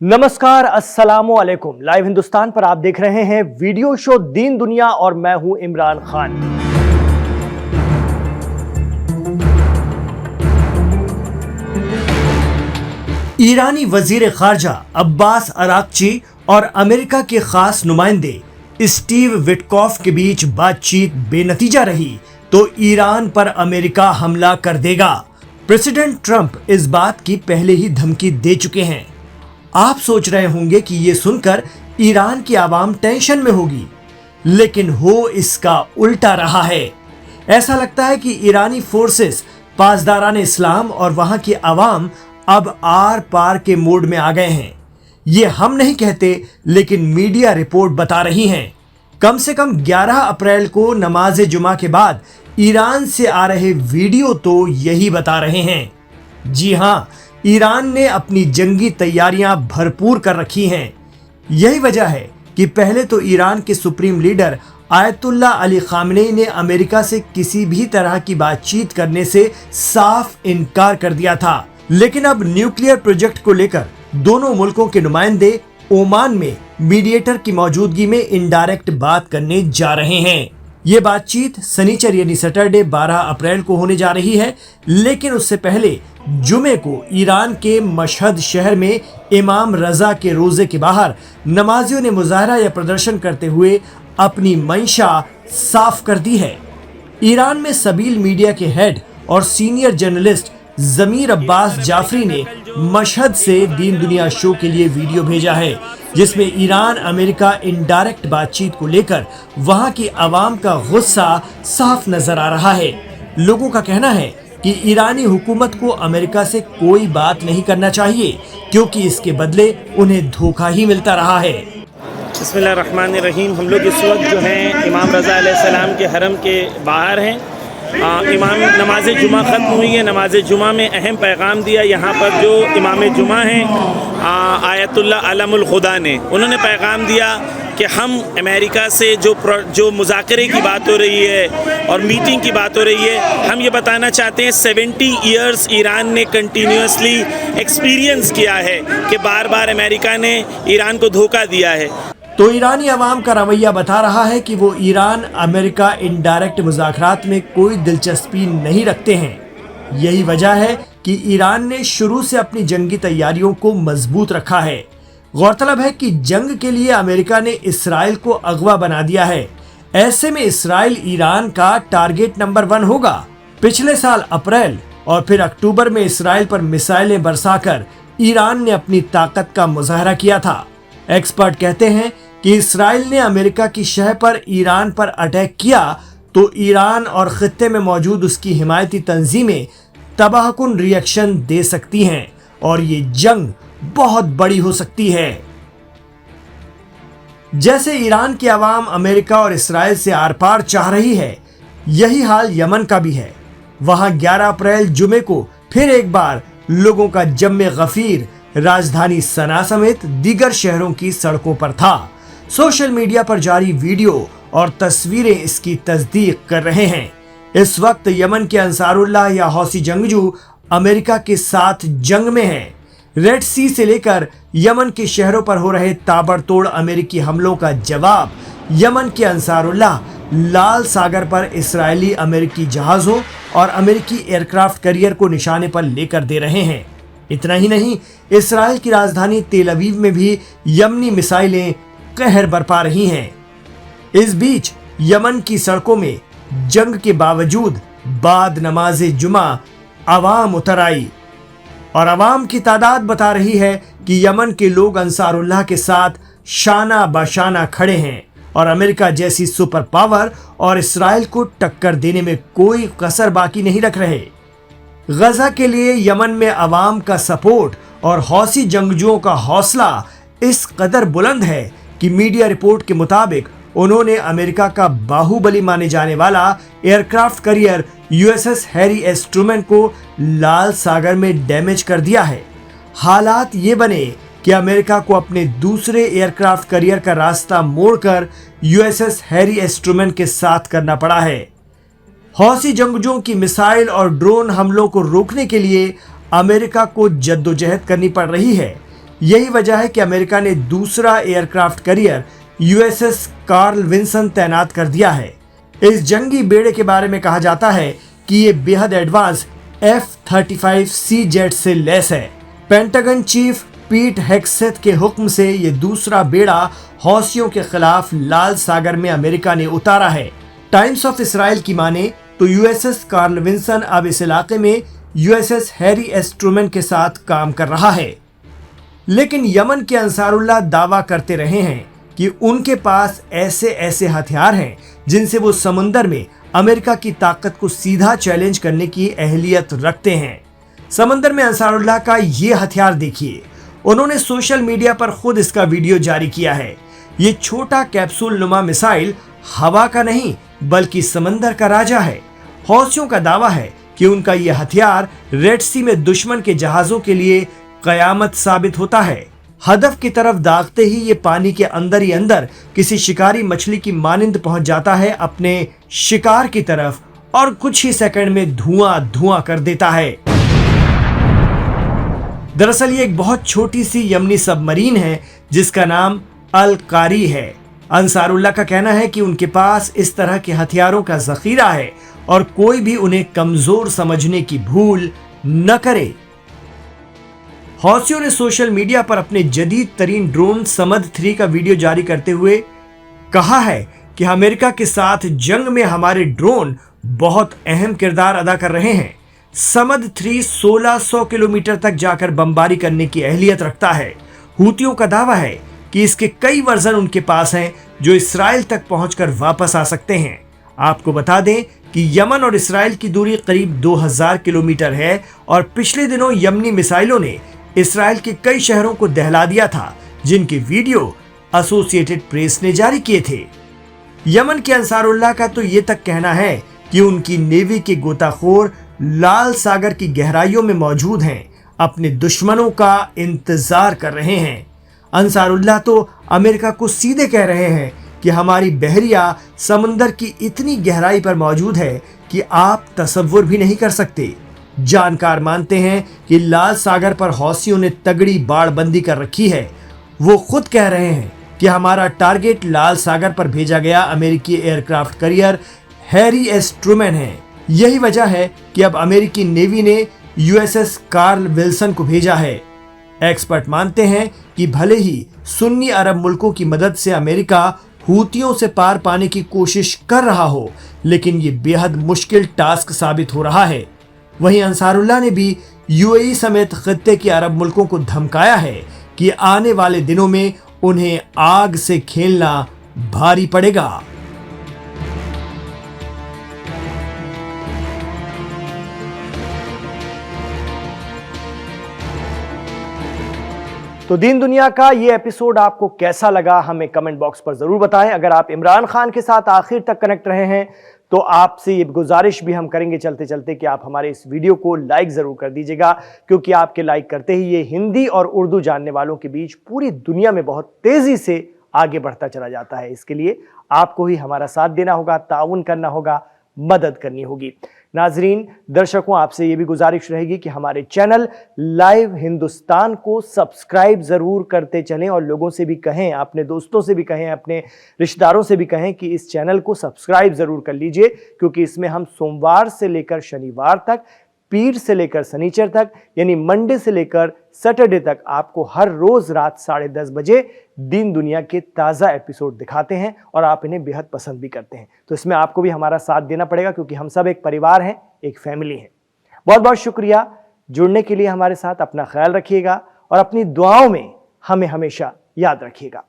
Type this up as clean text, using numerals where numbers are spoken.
नमस्कार, अस्सलामु अलैकुम। लाइव हिंदुस्तान पर आप देख रहे हैं वीडियो शो दीन दुनिया और मैं हूं इमरान खान। ईरानी वजीर खारजा अब्बास अराक्ची और अमेरिका के खास नुमाइंदे स्टीव विटकॉफ के बीच बातचीत बेनतीजा रही तो ईरान पर अमेरिका हमला कर देगा। प्रेसिडेंट ट्रंप इस बात की पहले ही धमकी दे चुके हैं। आप सोच रहे होंगे कि ये सुनकर ईरान की आवाम टेंशन में होगी, लेकिन हो इसका उल्टा रहा है। ऐसा लगता है कि ईरानी फोर्सेस, पासदारान इस्लाम और वहां की आवाम अब आर पार के मोड में आ गए हैं। ये हम नहीं कहते, लेकिन मीडिया रिपोर्ट बता रही हैं। कम से कम 11 अप्रैल को नमाज जुमा के बाद ईरान से आ रहे वीडियो तो यही बता रहे हैं। जी हाँ, ईरान ने अपनी जंगी तैयारियां भरपूर कर रखी हैं। यही वजह है कि पहले तो ईरान के supreme leader ayatollah Ali Khamenei ने अमेरिका से किसी भी तरह की बातचीत करने से साफ इनकार कर दिया था, लेकिन अब न्यूक्लियर प्रोजेक्ट को लेकर दोनों मुल्कों के नुमाइंदे ओमान में मीडिएटर की मौजूदगी में इनडायरेक्ट बात करने जा रहे हैं। ये बातचीत शनिचर यानी सैटरडे 12 अप्रैल को होने जा रही है, लेकिन उससे पहले जुमे को ईरान के मशहद शहर में इमाम रजा के रोजे के बाहर नमाजियों ने मुजाहरा या प्रदर्शन करते हुए अपनी मंशा साफ कर दी है। ईरान में सबील मीडिया के हेड और सीनियर जर्नलिस्ट जमीर अब्बास जाफरी ने मशहद से दीन दुनिया शो के लिए वीडियो भेजा है, जिसमें ईरान अमेरिका इनडायरेक्ट बातचीत को लेकर वहां की आवाम का गुस्सा साफ नजर आ रहा है। लोगों का कहना है कि ईरानी हुकूमत को अमेरिका से कोई बात नहीं करना चाहिए, क्योंकि इसके बदले उन्हें धोखा ही मिलता रहा है। बिस्मिल्लाहिर्रहमानिर्रहीम। हम लोग इस वक्त जो हैं इमाम रज़ा अलैहिस्सलाम के हरम के बाहर हैं। इमाम नमाज जुमा ख़त्म हुई है। नमाज जुमा में अहम पैगाम दिया यहाँ पर जो इमाम जुमा हैं आयतुल्ला अलमुल खुदा ने, उन्होंने पैगाम दिया कि हम अमेरिका से जो मुज़ाकरे की बात हो रही है और मीटिंग की बात हो रही है, हम ये बताना चाहते हैं 70 ईयर्स ईरान ने कंटिन्यूसली एक्सपीरियंस किया है कि बार बार अमेरिका ने ईरान को धोखा दिया है। तो ईरानी अवाम का रवैया बता रहा है कि वो ईरान अमेरिका इनडायरेक्ट मुज़ाकरात में कोई दिलचस्पी नहीं रखते हैं। यही वजह है कि ईरान ने शुरू से अपनी जंगी तैयारियों को मजबूत रखा है। गौरतलब है कि जंग के लिए अमेरिका ने इसराइल को अगवा बना दिया है। ऐसे में इसराइल ईरान का टारगेट नंबर 1 होगा। पिछले साल अप्रैल और फिर अक्टूबर में इसराइल पर मिसाइलें बरसाकर ईरान ने अपनी ताकत का मुजाहरा किया था। एक्सपर्ट कहते हैं कि इसराइल ने अमेरिका की शह पर ईरान पर अटैक किया तो ईरान और खित्ते में मौजूद उसकी हिमायती तंजीमें तबाहकुन रिएक्शन दे सकती हैं और ये जंग बहुत बड़ी हो सकती है। जैसे ईरान की आवाम अमेरिका और इसराइल से आर पार चाह रही है, यही हाल यमन का भी है। वहां 11 अप्रैल जुमे को फिर एक बार लोगों का जम्मे गफीर राजधानी सना समेत दीगर शहरों की सड़कों पर था। सोशल मीडिया पर जारी वीडियो और तस्वीरें इसकी तस्दीक कर रहे हैं। इस वक्त यमन के अंसारुल्लाह या हौसी जंगजू अमेरिका के साथ जंग में हैं। रेड सी से लेकर यमन के शहरों पर हो रहे ताबड़तोड़ अमेरिकी हमलों का जवाब यमन के अंसारुल्लाह लाल सागर पर इसराइली अमेरिकी जहाजों और अमेरिकी एयरक्राफ्ट कैरियर को निशाने पर लेकर दे रहे हैं। इतना ही नहीं, इसराइल की राजधानी तेल अवीव में भी यमनी मिसाइलें कहर बरपा रही हैं। इस बीच यमन की सड़कों में जंग के बावजूद बाद नमाज जुमा अवाम उतर आई और अवाम की तादाद बता रही है कि यमन के लोग अंसारुल्लाह के साथ शाना बाशाना खड़े हैं और अमेरिका जैसी सुपर पावर और इसराइल को टक्कर देने में कोई कसर बाकी नहीं रख रहे। गजा के लिए यमन में अवाम का सपोर्ट और हौसी जंगजुओं का हौसला इस कदर बुलंद है कि मीडिया रिपोर्ट के मुताबिक उन्होंने अमेरिका का बाहुबली माने जाने वाला aircraft carrier USS Harry S Trueman को लाल सागर में डैमेज कर दिया है। हालात ये बने कि अमेरिका को अपने दूसरे एयरक्राफ्ट कैरियर का रास्ता मोड़कर यूएसएस हैरी एस ट्रूमैन के साथ करना पड़ा है। हौसी जंगजुओं की मिसाइल और ड्रोन हमलों को रोकने के लिए अमेरिका को जद्दोजहद करनी पड़ रही है। यही वजह है कि अमेरिका ने दूसरा aircraft carrier USS Carl Vinson तैनात कर दिया है। इस जंगी बेड़े के बारे में कहा जाता है कि ये बेहद एडवांस F-35C जेट से लैस है। पेंटागन चीफ पीट हेग्सेथ के हुक्म से ये दूसरा बेड़ा हौसियों के खिलाफ लाल सागर में अमेरिका ने उतारा है। टाइम्स ऑफ इसराइल की माने तो यूएसएस कार्ल विंसन अब इस इलाके में यूएसएस हैरी एस ट्रूमैन के साथ काम कर रहा है। लेकिन यमन के अंसारुल्लाह दावा करते रहे हैं कि उनके पास ऐसे ऐसे हथियार हैं जिनसे वो समुंदर में अमेरिका की ताकत को सीधा चैलेंज करने की अहलियत रखते हैं। समंदर में अंसारुल्लाह का ये हथियार देखिए। उन्होंने सोशल मीडिया पर खुद इसका वीडियो जारी किया है। ये छोटा कैप्सूल नुमा मिसाइल हवा का नहीं बल्कि समंदर का राजा है। हौसियों का दावा है कि उनका यह हथियार रेड सी में दुश्मन के जहाजों के लिए कयामत साबित होता है। हदफ की तरफ दागते ही ये पानी के अंदर ही अंदर किसी शिकारी मछली की मानिंद पहुंच जाता है अपने शिकार की तरफ और कुछ ही सेकंड में धुआं धुआं कर देता है। दरअसल ये एक बहुत छोटी सी यमनी सबमरीन है जिसका नाम अल कारी है। अंसारुल्लाह का कहना है कि उनके पास इस तरह के हथियारों का जखीरा है और कोई भी उन्हें कमजोर समझने की भूल न करे। हौसियों ने सोशल मीडिया पर अपने जदीद तरीन ड्रोन समद 3 का वीडियो जारी करते हुए कहा है कि अमेरिका के साथ जंग में हमारे ड्रोन बहुत अहम किरदार अदा कर रहे हैं। समद 3 1600 किलोमीटर तक जाकर बमबारी करने की अहलियत रखता है। हूतियों का दावा है कि इसके कई वर्जन उनके पास हैं जो इसराइल तक पहुंचकर वापस आ सकते हैं। आपको बता दें कि यमन और इसराइल की दूरी करीब 2000 किलोमीटर है और पिछले दिनों यमनी मिसाइलों ने इसराइल के कई शहरों को दहला दिया था जिनके वीडियो एसोसिएटेड प्रेस ने जारी किए थे। यमन के अंसारुल्लाह का तो ये तक कहना है कि उनकी नेवी के गोताखोर लाल सागर की गहराइयों में मौजूद हैं, अपने दुश्मनों का इंतजार कर रहे हैं। अंसारुल्लाह तो अमेरिका को सीधे कह रहे हैं कि हमारी बहरिया समुंदर की इतनी गहराई पर मौजूद है कि आप तसव्वुर भी नहीं कर सकते। जानकार मानते हैं कि लाल सागर पर हौसियों ने तगड़ी बाड़बंदी कर रखी है। वो खुद कह रहे हैं कि हमारा टारगेट लाल सागर पर भेजा गया अमेरिकी aircraft carrier Harry S Trueman है। यही वजह है कि अब अमेरिकी नेवी ने यूएसएस कार्ल विल्सन को भेजा है। एक्सपर्ट मानते हैं कि भले ही सुन्नी अरब मुल्कों की मदद से अमेरिका हूतियों से पार पाने की कोशिश कर रहा हो, लेकिन ये बेहद मुश्किल टास्क साबित हो रहा है। वहीं अंसारुल्लाह ने भी यूएई समेत खित्ते के अरब मुल्कों को धमकाया है कि आने वाले दिनों में उन्हें आग से खेलना भारी पड़ेगा। तो दीन दुनिया का ये एपिसोड आपको कैसा लगा हमें कमेंट बॉक्स पर जरूर बताएं। अगर आप इमरान खान के साथ आखिर तक कनेक्ट रहे हैं तो आपसे ये गुजारिश भी हम करेंगे चलते चलते कि आप हमारे इस वीडियो को लाइक जरूर कर दीजिएगा, क्योंकि आपके लाइक करते ही ये हिंदी और उर्दू जानने वालों के बीच पूरी दुनिया में बहुत तेजी से आगे बढ़ता चला जाता है। इसके लिए आपको ही हमारा साथ देना होगा, ताउन करना होगा, मदद करनी होगी। नाजरीन, दर्शकों, आपसे ये भी गुजारिश रहेगी कि हमारे चैनल लाइव हिंदुस्तान को सब्सक्राइब जरूर करते चलें और लोगों से भी कहें, अपने दोस्तों से भी कहें, अपने रिश्तेदारों से भी कहें कि इस चैनल को सब्सक्राइब जरूर कर लीजिए, क्योंकि इसमें हम सोमवार से लेकर शनिवार तक, पीर से लेकर शनिचर तक, यानी मंडे से लेकर सैटरडे तक आपको हर रोज रात 10:30 बजे दीन दुनिया के ताज़ा एपिसोड दिखाते हैं और आप इन्हें बेहद पसंद भी करते हैं। तो इसमें आपको भी हमारा साथ देना पड़ेगा, क्योंकि हम सब एक परिवार हैं, एक फैमिली है। बहुत बहुत शुक्रिया जुड़ने के लिए हमारे साथ। अपना ख्याल रखिएगा और अपनी दुआओं में हमें हमेशा याद रखिएगा।